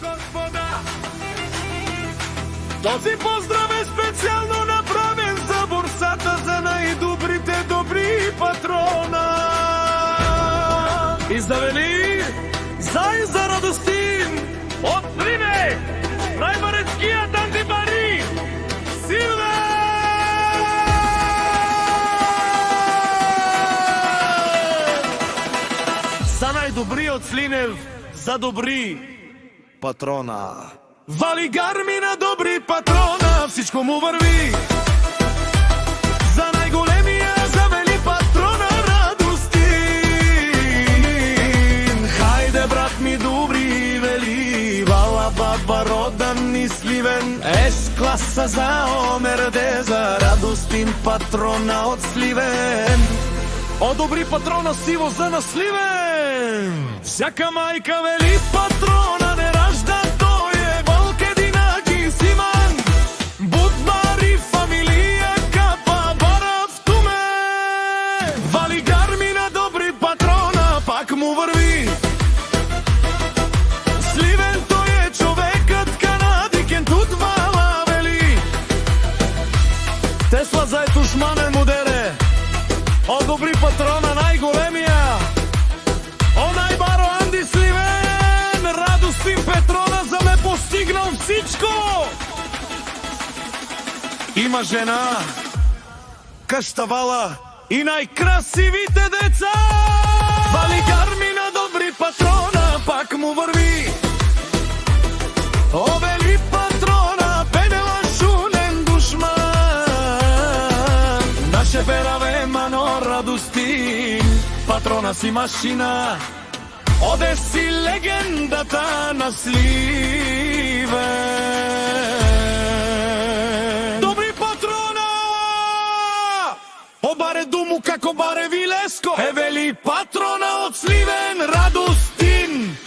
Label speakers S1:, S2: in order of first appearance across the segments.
S1: Господа, този поздрав е специално направен за борсата за най-добрите добри патрона. И за Вели, за Радостин, от Сливе, най-барецкият антибари, Силве! За най-добри от Слинев, за добри патрона. Вали гарми на добри патрона, всичко му върви. За най-големия, за Вели патрона Радостин. Хайде, брат ми, добри Вели, вала баба родан и Сливен. С-класа за омерде, за Радостин патрона от Сливен. О, добри патрона, сиво за на Сливен. Всяка майка Вели патрона не ражда, той е вълк единаки Симан. Будбари, фамилия, капа, бара в туме. Вали гарми на добри патрона, пак му върви. Сливен, той е човекът, канадикен, тут вала Вели. Тесла за етушманен модере. О, добри патрона, най-големия! О, най-баро Анди Сливен! Радостин Петрона за ме постигнал всичко! Има жена, къща вала и най-красивите деца! Вали гарми на добри патрона, пак му върви! О, Вели патрона, пенела шунен душман! Наше бераве мано Радостин, патрона си машина, оде си легендата на Сливен. Добри патрона! Обаре думу како баре Вилеско, е Вели патрона от Сливен Радостин.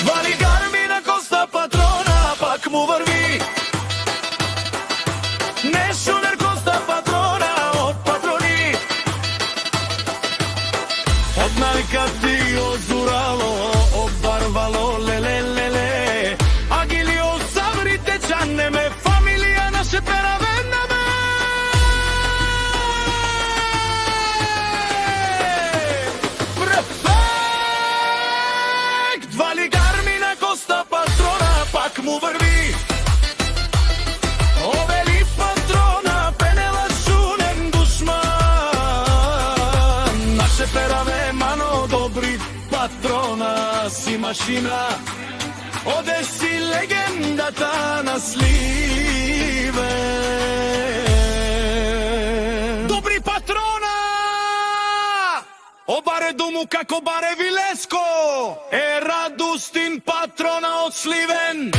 S1: Вали гарми на коста патрона, пак му върви. Не шунер коста патрона от патрони. От найкати озурало, обварвало леле-леле. Агилио сабрите чанеме, фамилия наше перавенаме. Вали гарми на коста патрона, пак му върви. О, Вели патрона, пенела шунен душман. Наше пераве мано добри патрона си машина, оде си легендата на Сливен. Добри патрона! Обаре думу како баре Вилеско, е Радостин патрона от Сливен.